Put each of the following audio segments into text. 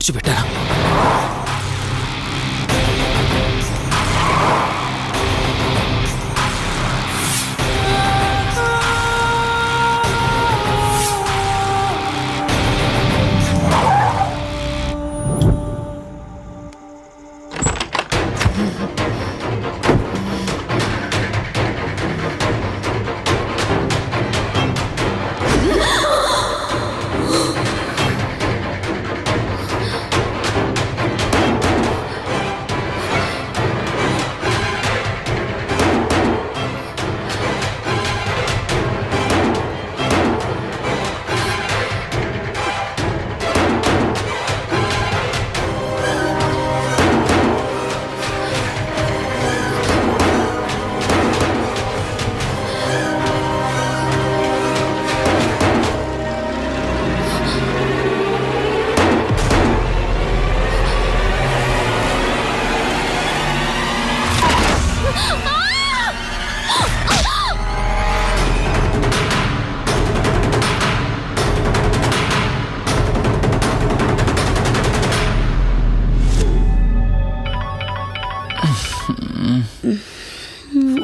తుడిచిపెట్టారా?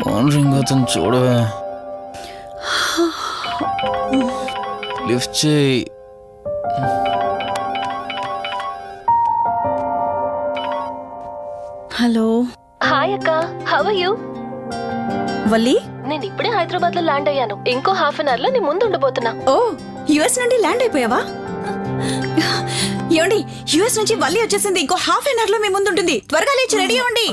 Phone ring అవుతుంది చూడవే. Lift చేయి. హలో. హాయ్ అక్క, హౌ ఆర్ యు? వల్లి, నేను ఇప్పుడే హైదరాబాద్ లో ల్యాండ్ అయ్యాను. ఇంకో హాఫ్ అన్ అవర్ లో నీ ముందు ఉండబోతున్నా. ఓ యుఎస్ నుండి ల్యాండ్ అయిపోయావా? ఏమండి, యుఎస్ నుంచి వల్లి వచ్చేసింది. ఇంకో హాఫ్ అన్ అవర్ లో మీ ముందు ఉంటుంది. త్వరగా లేచి రెడీ అవ్వండి.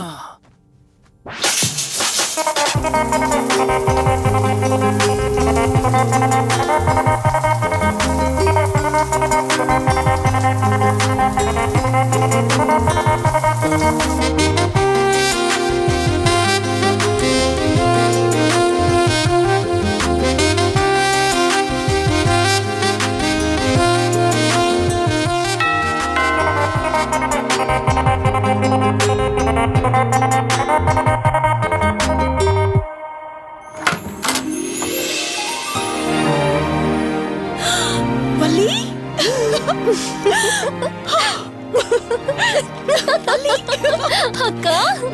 అక్క,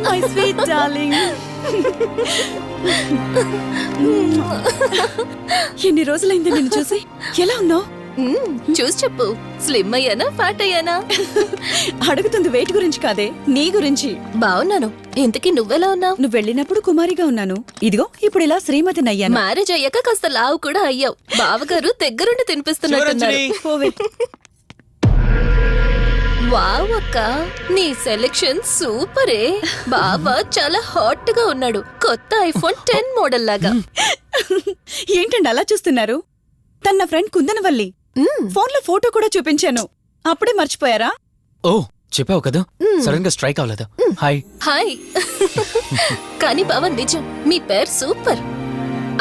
మై స్వీట్ డార్లింగ్. ఎన్ని రోజులైంది నిన్ను చూసి. ఎలా ఉన్నావు? చూసి చెప్పు. స్లిమ్ అయ్యానా, ఫ్యాట్ అయ్యానా? అడుగుతుంది వెయిట్ గురించి కాదే, నీ గురించి. బాగున్నాను. ఇంతకీ నువ్వెలా ఉన్నావు? నువ్వు వెళ్ళినప్పుడు కుమారిగా ఉన్నాను. ఇదిగో ఇప్పుడు ఇలా శ్రీమతిని అయ్యాను. మ్యారేజ్ అయ్యాక కాస్త లావు కూడా అయ్యావు. బావగారు దగ్గరుండి తినిపిస్తున్నట్టున్నారు. వావ్ అక్క, నీ సెలెక్షన్ సూపరే. బావ చాలా హాట్ గా ఉన్నాడు. కొత్త ఐఫోన్ 10 మోడల్ లాగా. ఏంటండి అలా చూస్తున్నారు? తన ఫ్రెండ్ కుందనవల్లి. ఫోన్ లో ఫోటో కూడా చూపించాను. అప్పుడే మర్చిపోయారా? ఓ చెప్పావు కదా, సడన్ గా స్ట్రైక్ అవ్వలేదు. Hi hi. కానీ బావ నిజం, మీ పేరు సూపర్.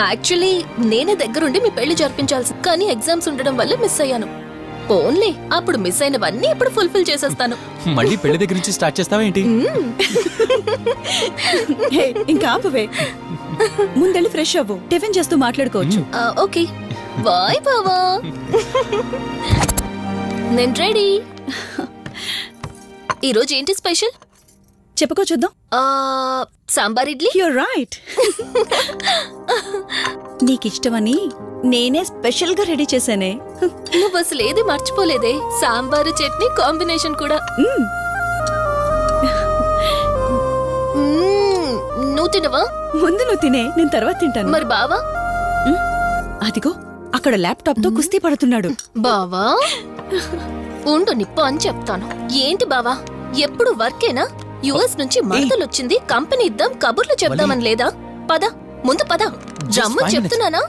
యాక్చువల్లీ నేనే దగ్గరుండి మీ పెళ్లి జరిపించాల్సి, కానీ ఎగ్జామ్స్ ఉండడం వల్ల మిస్ అయ్యాను. పోన్లే, అప్పుడు మిస్ అయినవన్నీ ఇప్పుడు ఫుల్ఫిల్ చేసేస్తాను. మళ్ళీ పెళ్లి దగ్గర నుంచి స్టార్ట్ చేస్తావా ఏంటి? ఇంకా ఆపువే. ముందెళ్ళి ఫ్రెష్ అవ్వు, టిఫిన్ చేస్తూ మాట్లాడుకోవచ్చు. ఓకే బాయ్ బావా. నేను రెడీ. ఈరోజు ఏంటి స్పెషల్? చెప్పుకో చూద్దాం. సాంబార్ ఇడ్లీ. You're right. నీకిష్టమని నేనే స్పెషల్ గా రెడీ చేశానే. నువ్వు అసలు ఏది మర్చిపోలేదే. సాంబారు చట్నీ కాంబినేషన్ కూడా. నువ్వు తినవా? ముందు నువ్వు తినే, నేను తర్వాత తింటాను. మరి బావా? అదిగో అక్కడ ల్యాప్టాప్ తో కుస్తీ పడుతున్నాడు. బావా ఉండు, నిప్పు అని చెప్తాను. ఏంటి బావా, ఎప్పుడు వర్కేనా? యుఎస్ నుంచి మరదలొచ్చింది, కంపెనీ ఇద్దాం, కబుర్లు చెప్దామని లేదా? పద ముందు పద. రమ్మని చెప్తున్నానా?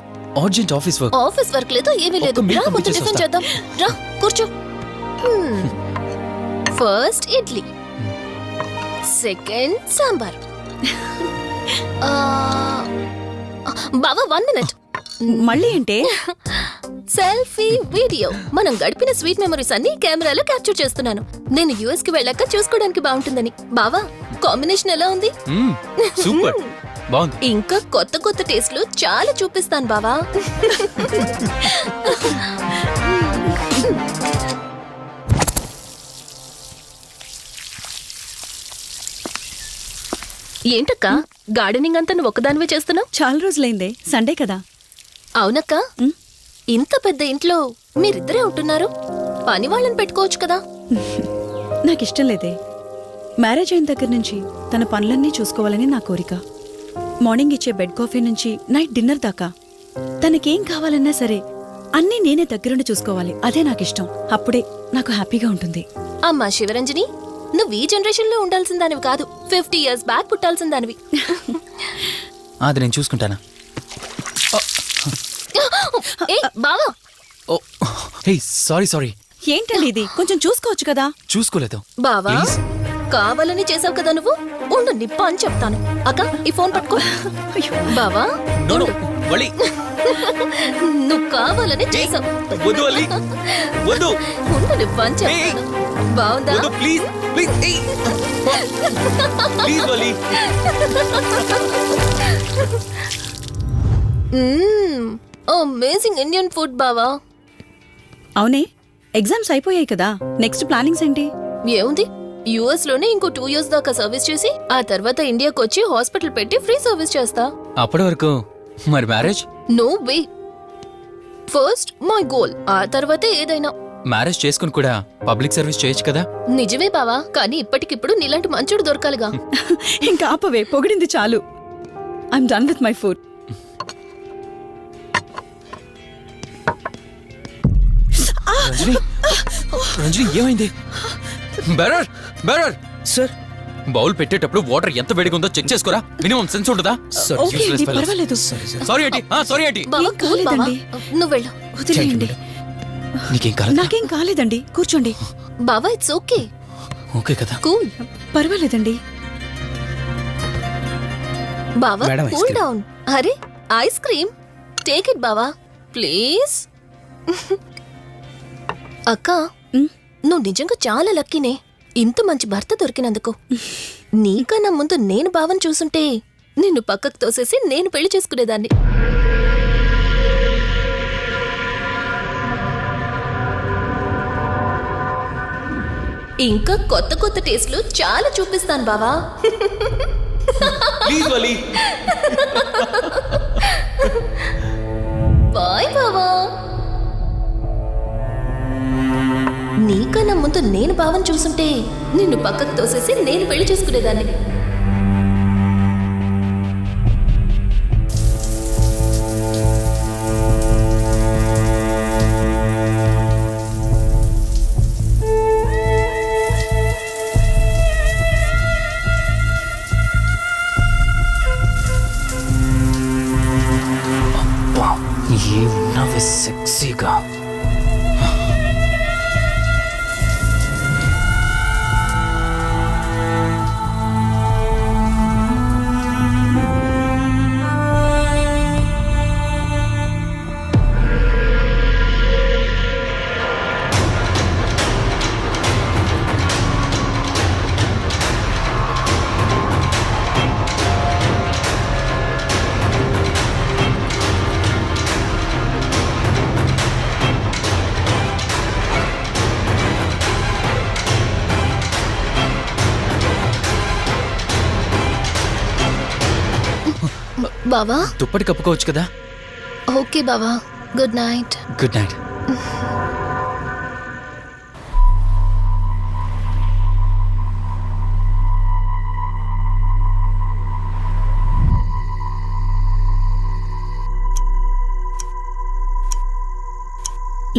Urgent office work. Office work లేదు, ఏమీ లేదు. రా ముందు టిఫిన్ చేద్దాం. రా కూర్చో. First idli, second sambar. బావా 1 మినిట్. మళ్ళీ ఏంటే? Selfie video. మనం గడిపిన స్వీట్ మెమరీస్ అన్ని కెమెరాలో క్యాప్చర్ చేస్తున్నాను. నేను యుఎస్ కి వెళ్ళాక చూసుకోవడానికి బాగుంటుందని. బావా కాంబినేషన్ ఎలా ఉంది? సూపర్ బాగుంది. ఇంకా కొత్త కొత్త టేస్ట్లు చాలా చూపిస్తాను బావా. ఏంటక్క గార్డెనింగ్ అంతా నువ్వు ఒకదానివే చేస్తున్నావు? చాలా రోజులైందే, సండే కదా. అవునక్క. ఉమ్. ఇంత పెద్ద ఇంట్లో మీరిద్దరే ఉంటున్నారు, పని వాళ్ళని పెట్టుకోవచ్చు కదా. నాకిష్టం లేదే. మ్యారేజ్ అయిన దగ్గర నుంచి తన పనులన్నీ చూసుకోవాలని నా కోరిక. మార్నింగ్ ఇచ్చే బెడ్ కాఫీ నుంచి నైట్ డిన్నర్ దాకా తనకేం కావాలన్నా సరే అన్నీ నేనే దగ్గరుండి చూసుకోవాలి. అదే నాకిష్టం. అప్పుడే నాకు హ్యాపీగా ఉంటుంది. అమ్మా శివరంజని, నువ్వు ఈ జనరేషన్ లో ఉండాల్సిన దానివి కాదు, 50 years బ్యాక్ పుట్టాల్సిన దానివి. అది నేను చూసుకుంటానా? ఏ బావా, ఓ హే, సారీ. ఏంటండి ఇది? కొంచెం చూసుకోవచ్చు కదా. చూసుకోలేదు. బావా Please. కావాలని చేసావు కదా నువ్వు. ఉండు నిప్ప అని చెప్తాను. అక్క ఈ ఫోన్ పట్టుకో. బావా No, no, వలి. నువ్వు కావాలని చేసావు. వద్దు వలి. వద్దు. ఉండు నిప్ప అని చెప్తాను. బావుందా? వద్దు ప్లీజ్. ప్లీజ్ వలి. అమేజింగ్ ఇండియన్ ఫుడ్ బావా. అవునే, ఎగ్జామ్స్ అయిపోయాయి కదా. నెక్స్ట్ ప్లానింగ్స్ ఏంటి? ఏముంది, యుఎస్ లోనే ఇంకో 2 years దాకా సర్వీస్ చేసి ఆ తర్వాత ఇండియాకి వచ్చి హాస్పిటల్ పెట్టి ఫ్రీ సర్వీస్ చేస్తా. అప్పటి వరకు మరి marriage? No way. First my goal, ఆ తర్వాతే ఏదైనా. మ్యారేజ్ చేసుకుని కూడా పబ్లిక్ సర్వీస్ చేయొచ్చు కదా. నిజమే బావా, కానీ ఇప్పటికిప్పుడు నీలాంటి మంచుడు దొరకాలిగా. ఇంకా ఆపవే, పొగిడింది చాలు. I'm done with my food. Ranjani ఏమైంది? బెరర్ సార్, బౌల్ పెట్టేటప్పుడు వాటర్ ఎంత వేడిగా ఉందో చెక్ చేసుకోరా. మినిమం సెన్స్ ఉంటుందా? ఓకే అండి, పర్వాలేదు. Sorry aunty. బావా ఏం కూల్ బావా, కాలేదండి. నువ్వు వెళ్ళు. వదిలేయండి. నీకేం కాలేదు? నాకేం కాలేదండి, కూర్చోండి. బావా ఇట్స్ ఓకే, ఓకే కదా. కూల్. పర్వాలేదండి. బావా madam, ice cool cream. Down. అరే ఐస్ క్రీమ్, టేక్ ఇట్ బావా ప్లీజ్. అక్క ఉమ్, నువ్వు నిజంగా చాలా లక్కీనే, ఇంత మంచి భర్త దొరికినందుకు. నీకన్నా ముందు నేను బావని చూసుంటే నిన్ను పక్కకు తోసేసి నేను పెళ్లి చేసుకునేదాన్ని. ఇంకా కొత్త కొత్త టేస్ట్లు చాలా చూపిస్తాను బావా. Please Vali. బాయ్ బావా. నీకన్నా ముందు నేను బావని చూసుంటే నిన్ను పక్కకు తోసేసి నేను పెళ్లి చేసుకునేదాన్ని. ఏమున్నావే సెక్సీగా. బావా దుప్పటి కప్పుకోవచ్చు కదా. ఓకే బావా, good night. Good night.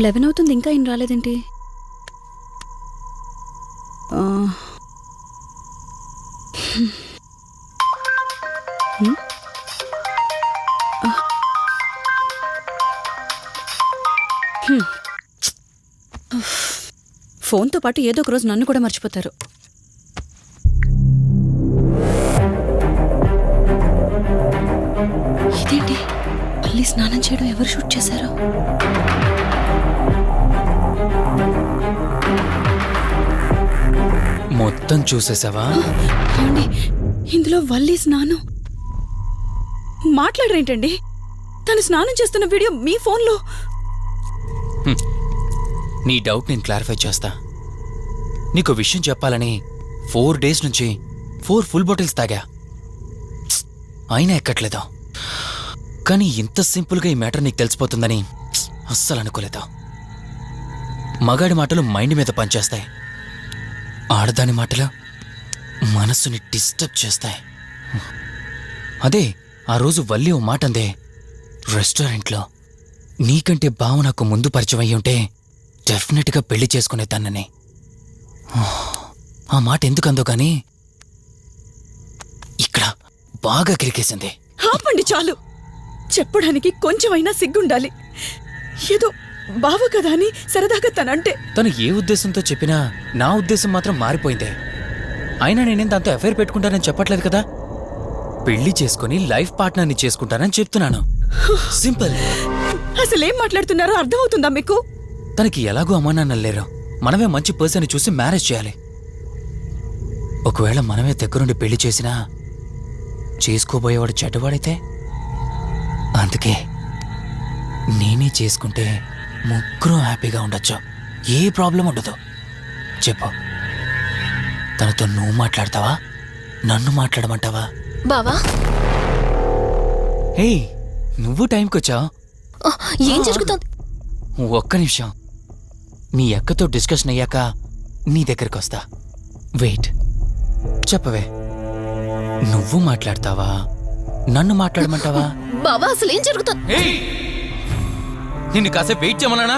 Eleven అవుతుంది, ఇంకా ఏం రాలేదేంటి? ఆ, ఫోన్తో పాటు ఏదో ఒక రోజు నన్ను కూడా మర్చిపోతారు. ఇదేంటి, మళ్ళీ స్నానం చేయడం ఎవరు షూట్ చేశారు? మొత్తం చూసేసావా? ఏమండి, ఇందులో వల్లి స్నానం మాట్లాడరేంటండి? తను స్నానం చేస్తున్న వీడియో మీ ఫోన్లో. నీ డౌట్ నేను క్లారిఫై చేస్తా. నీకు విషయం చెప్పాలని 4 days నుంచి 4 full bottles తాగా. అయినా ఎక్కట్లేదు. కానీ ఇంత సింపుల్గా ఈ మ్యాటర్ నీకు తెలిసిపోతుందని అస్సలు అనుకోలేదు. మగాడి మాటలు మైండ్ మీద పనిచేస్తాయి, ఆడదాని మాటలు మనస్సుని డిస్టర్బ్ చేస్తాయి. అదే ఆ రోజు వల్లి ఓ మాట అందే రెస్టారెంట్లో, నీకంటే బావ నాకు ముందు పరిచయం అయ్యి ఉంటే డెఫినెట్గా పెళ్లి చేసుకునేదాన్నని. ఆ మాట ఎందుకందో కానీ ఇక్కడ బాగా కిరికేసింది. ఆపండి చాలు. చెప్పడానికి కొంచెమైనా సిగ్గుండాలి. ఏదో బావ కదా అని సరదాగా తనంటే. తను ఏ ఉద్దేశంతో చెప్పినా నా ఉద్దేశం మాత్రం మారిపోయిందే. అయినా నేనేం దాంతో అఫైర్ పెట్టుకుంటానని చెప్పట్లేదు కదా, పెళ్లి చేసుకుని లైఫ్ పార్ట్నర్ని చేసుకుంటానని చెప్తున్నాను. సింపుల్. అసలేం మాట్లాడుతున్నారో అర్థమవుతుందా మీకు? తనకి ఎలాగో అమ్మానాన్నలు లేరు, మనమే మంచి పర్సన్ చూసి మ్యారేజ్ చేయాలి. ఒకవేళ మనమే దగ్గరుండి పెళ్లి చేసినా చేసుకోబోయేవాడు చెడ్డవాడైతే, అందుకే నేనే చేసుకుంటే ముగ్గురు హ్యాపీగా ఉండొచ్చు, ఏ ప్రాబ్లం ఉండదు. చెప్పు, తనతో నువ్వు మాట్లాడతావా, నన్ను మాట్లాడమంటావా? బావా, హే, నువ్వు టైంకొచ్చావు. ఏం జరుగుతోంది? ఒక్క నిమిషం, మీ అక్కతో డిస్కషన్ అయ్యాక నీ దగ్గరికి వస్తా. వెయిట్, చెప్పవే, నువ్వు మాట్లాడతావా, నన్ను మాట్లాడమంటావా? బావా, అసలు ఏం జరుగుతోంది? నిన్ను కాసేపు వెయిట్ చేయమన్నానా?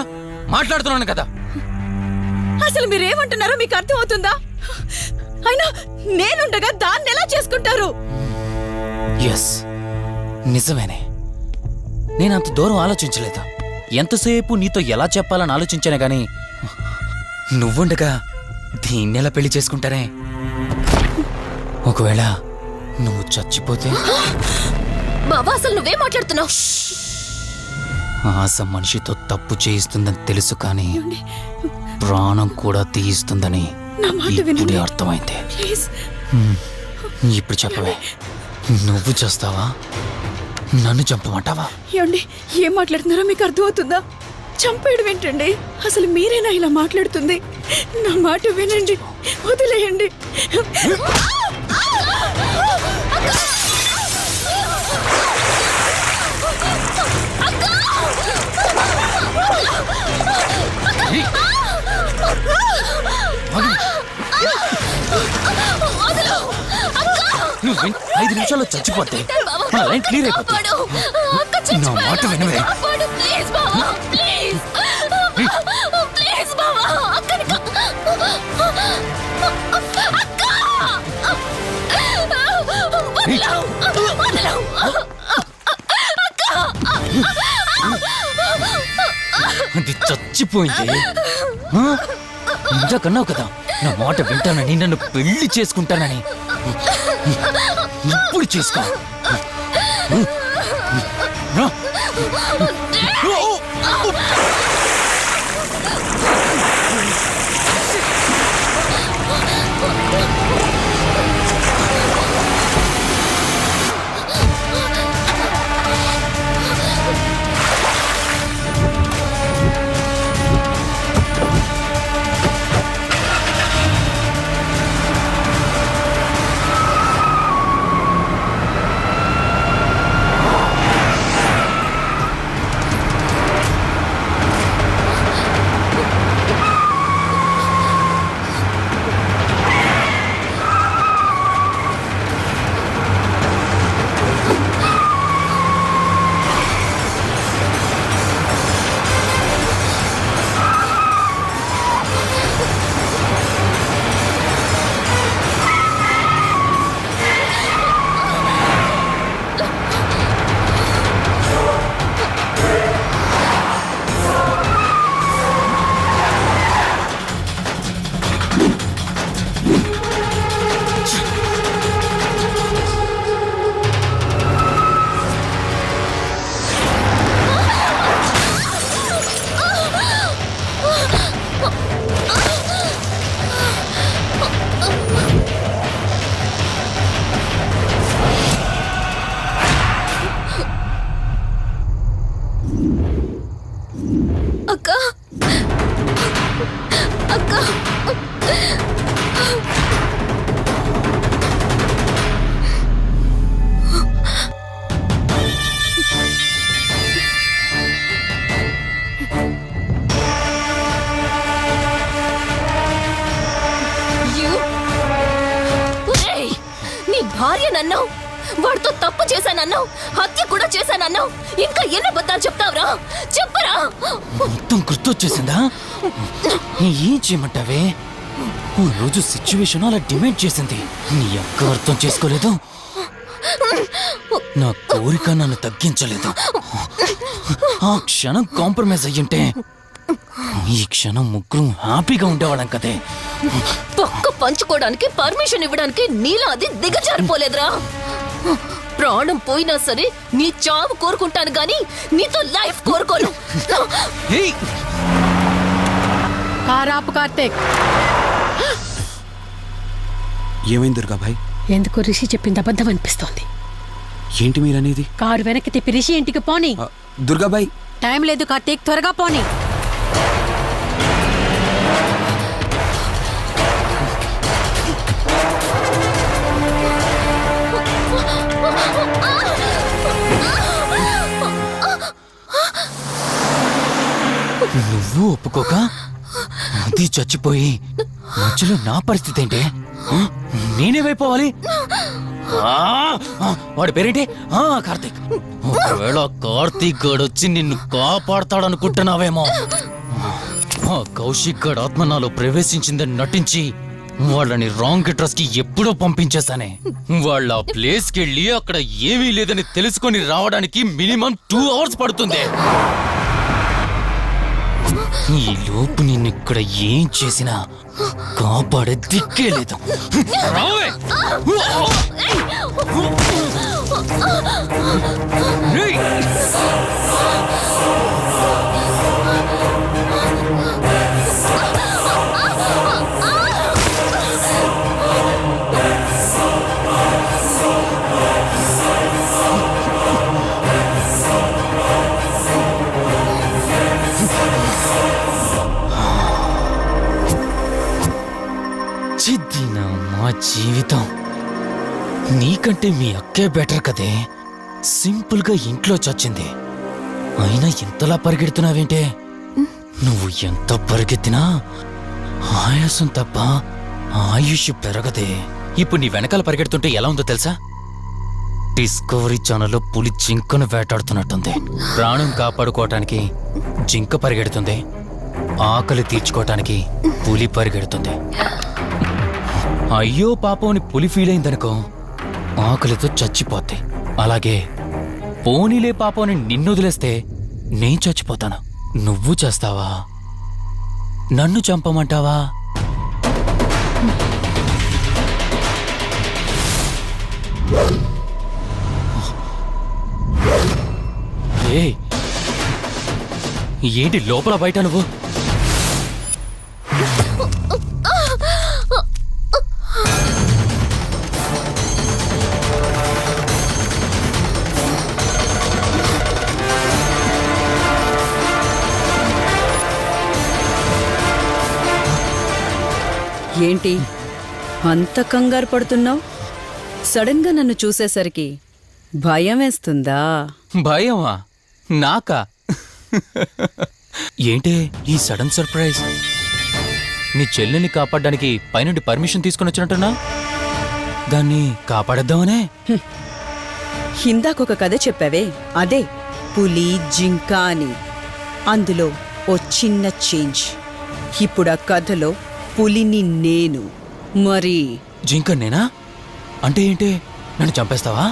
మాట్లాడుతున్నాను కదా. అసలు మీరేమంటున్నారో మీకు అర్థమవుతుందా? అయినా నేనుండగా దాన్ని ఎలా చేసుకుంటారు? ఎస్, నిజమేనే. నేనంత దూరం ఆలోచించలేదు. ఎంతసేపు నీతో ఎలా చెప్పాలని ఆలోచించానే గాని, నువ్వుండగా దీన్నెలా పెళ్లి చేసుకుంటానే? ఒకవేళ నువ్వు చచ్చిపోతే? బావా, అసలు నువ్వే మాట్లాడుతున్నావు? ఆశ మనిషితో తప్పు చేయిస్తుందని తెలుసు, కానీ ప్రాణం కూడా తీయిస్తుందని నా మాట ఇప్పుడే వినండి. అర్థమైంది. ప్లీజ్. ఇప్పుడు చెప్పవే, నువ్వు చేస్తావా, నన్ను చంపమంటావా? ఏమండి, ఏం మాట్లాడుతున్నారో మీకు అర్థమవుతుందా? చంపేయడం ఏంటండి? అసలు మీరేనా ఇలా మాట్లాడుతుంది? నా మాట వినండి, వదిలేయండి. నువ్వు 5 నిమిషాల్లో చచ్చిపోతే మన లైన్ క్లియర్ అయిపోతుంది. నా మాట వినవే. అది చచ్చిపోయింది. ఇంతకన్నావు కదా నా మాట వింటానని, నన్ను పెళ్లి చేసుకుంటానని. ఇప్పుడు చేసుకో. భార్యనన్నావు, వాడితో తప్పు చేశానన్నావు, హత్య కూడా చేశానన్నావు. ఇంకా ఎన్ని అబద్ధాలు చెప్తావురా? చెప్పరా? మొత్తం గుర్తొచ్చేసిందా? ఏం చేయమంటావే? ఓ రోజు సిచ్యువేషన్ అలా డిమాండ్ చేసింది. నీ అక్క అర్థం చేసుకోలేదు, నా కోరిక నన్ను తగ్గించలేదు. ఆ క్షణం కాంప్రమైజ్ అయ్యుంటే ఈ క్షణం ముగ్గురు హ్యాపీగా ఉండేవాళ్ళం కదే. పక్క పంచుకోవడానికి పర్మిషన్ ఇవ్వడానికి నీలా అది దిగజారిపోలేదురా. ప్రాణం పోయినా సరే నీ చావు కోరుకుంటాను గాని నీతో లైఫ్ కోరుకోను. ఏయ్! కారాపు కార్తీక్, ఏమైంది దుర్గాభాయ్? ఎందుకో రిషి చెప్పింది అబద్ధం అనిపిస్తోంది. ఏంటి మీరనేది? కారు వెనక్కి తిప్పి రిషి ఇంటికి పోని. దుర్గాభాయ్, టైం లేదు కార్తీక్, త్వరగా పోని. నువ్వు ఒప్పుకోక అది చచ్చిపోయి మధ్యలో నా పరిస్థితి ఏంటి? నేనేమైపోవాలి? వాడి పేరేంటి? కార్తీక్. ఒకవేళ కార్తీక్ గడు వచ్చి నిన్ను కాపాడతాడనుకుంటున్నావేమో. కౌశిక్ గడ్ ఆత్మ నాలో ప్రవేశించిందని నటించి వాళ్ళని రాంగ్ అడ్రస్ కి ఎప్పుడో పంపించేశానే. వాళ్ళ ప్లేస్ కి వెళ్ళి అక్కడ ఏమీ లేదని తెలుసుకొని రావడానికి మినిమం 2 hours పడుతుంది. ఈ లోపు నిన్నిక్కడ ఏం చేసినా కాపాడే దిక్కే లేదు. రావే! రేయ్! చిద్దినా మా జీవితం. నీకంటే మీ అక్కే బెటర్ కదే. సింపుల్ గా ఇంట్లో చచ్చింది, అయినా ఇంతలా పరిగెడుతున్నావేంటే? నువ్వు ఎంత పరిగెత్తినా ఆయాసం తప్ప ఆయుష్ పెరగదే. ఇప్పుడు నీ వెనకాల పరిగెడుతుంటే ఎలా ఉందో తెలుసా? డిస్కవరీ ఛానల్లో పులి జింకను వేటాడుతున్నట్టుంది. ప్రాణం కాపాడుకోవటానికి జింక పరిగెడుతుంది, ఆకలి తీర్చుకోవటానికి పులి పరిగెడుతుంది. అయ్యో పాపం అని పులి ఫీల్ అయిందనుకో, ఆకలితో చచ్చిపోద్ది. అలాగే పోనీలే పాపం అని నిన్ను వదిలేస్తే నేను చచ్చిపోతాను. నువ్వు చేస్తావా? నన్ను చంపమంటావా? ఏయ్, ఏంటి లోపల బయట నువ్వు? ఏంటి అంత కంగారు పడుతున్నావు? సడన్ గా నన్ను చూసేసరికి భయం వేస్తుందా? భయమా? నాకా? ఏంటే ఈ సడన్ సర్ప్రైజ్? నీ చెల్లెల్ని కాపాడడానికి పైనుండి పర్మిషన్ తీసుకుని వచ్చినట్టున్నా? దాన్ని కాపాడేద్దామనే? ఇందాకొక కథ చెప్పావే, అదే పులి జింక అని. అందులో ఓ చిన్న చేంజ్. ఇప్పుడు ఆ కథలో పులిని నేను. మరి జింక నేనా? అంటే ఏంటి? నన్ను చంపేస్తావా?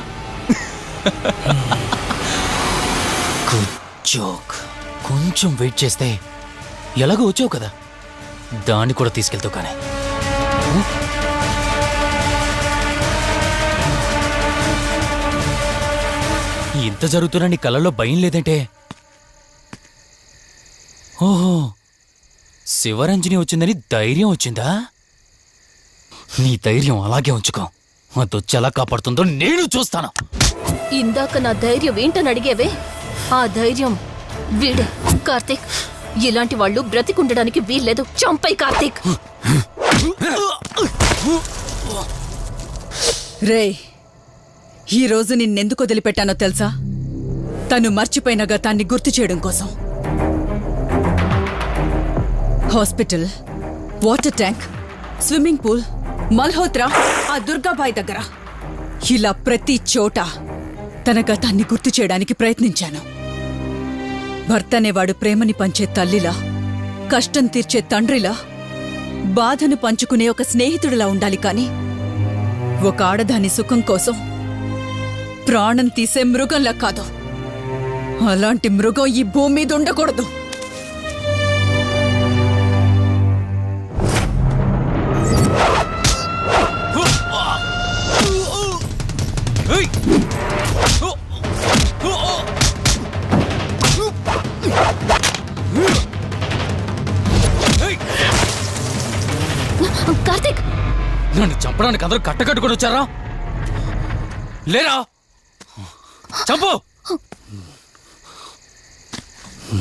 Good joke. కొంచెం వెయిట్ చేస్తే ఎలాగో వచ్చావు కదా, దాన్ని కూడా తీసుకెళ్తావు. కానీ ఇంత జరుగుతున్నా నీ కళ్ళల్లో భయం లేదంటే? ఓహో, శివరంజని వచ్చిందని ధైర్యం వచ్చిందా? నీ ధైర్యం అలాగే ఉంచుకో. అదొచ్చి ఎలా కాపాడుతుందో నేను చూస్తాను. ఇందాక నా ధైర్యం ఏంటని అడిగేవే, ఆ ధైర్యం వీడే. కార్తీక్, ఇలాంటి వాళ్ళు బ్రతికుండడానికి వీల్లేదు. చంపై కార్తీక్. రే, ఈరోజు నిన్నెందుకు వదిలిపెట్టానో తెలుసా? తను మర్చిపోయిన గతాన్ని గుర్తు చేయడం కోసం. Hospital, water tank, swimming pool, Malhotra, ఆ దుర్గాబాయ్ దగ్గర ఇలా ప్రతి చోట తన గతాన్ని గుర్తు చేయడానికి ప్రయత్నించాను. భర్తనేవాడు ప్రేమని పంచే తల్లిలా, కష్టం తీర్చే తండ్రిలా, బాధను పంచుకునే ఒక స్నేహితుడిలా ఉండాలి కాని ఒక ఆడదాని సుఖం కోసం ప్రాణం తీసే మృగంలా కాదు. అలాంటి మృగం ఈ భూమి మీద ఉండకూడదు. కార్తీక్, నన్ను చంపడానికి అందరూ కట్టకట్టుకొని వచ్చారా? లేరా? చంపు!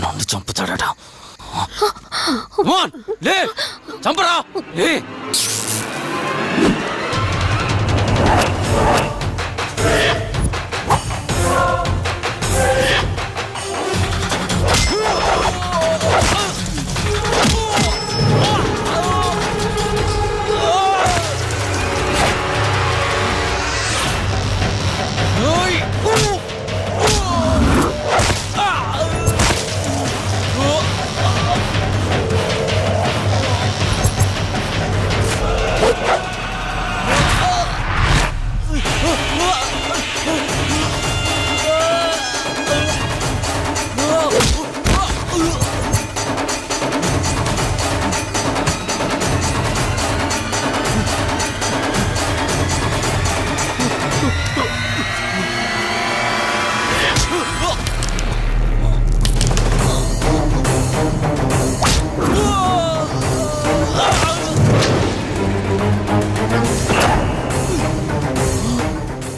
నన్ను చంపుతాడట. Come on, లే! చంపరా! లే!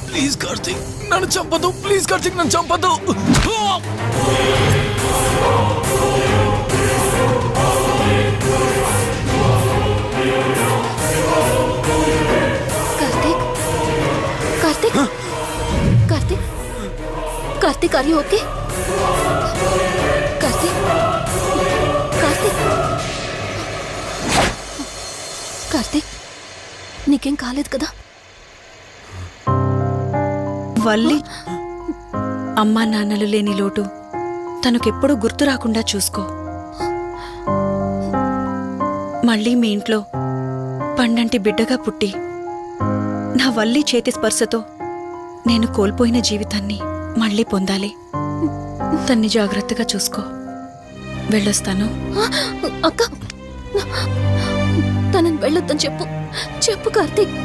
ప్లీజ్ కార్తీక్, నన్ను చంపదు. ప్లీజ్ కార్తీక్, నన్ను చంపదు. Karthik, Karthik, Karthik, Karthik, are you okay? Karthik, Karthik, Karthik, నీకేం కాలేదు కదా? వల్లి అమ్మా నాన్నలు లేని లోటు తనకెప్పుడూ గుర్తు రాకుండా చూసుకో. మళ్ళీ మీ ఇంట్లో పండంటి బిడ్డగా పుట్టి నా వల్లి చేతి స్పర్శతో నేను కోల్పోయిన జీవితాన్ని మళ్ళీ పొందాలి. తన్ని జాగ్రత్తగా చూసుకో. వెళ్ళొస్తాను. అక్క, తనని వెళ్ళొద్దని చెప్పు. చెప్పు కార్తీక్.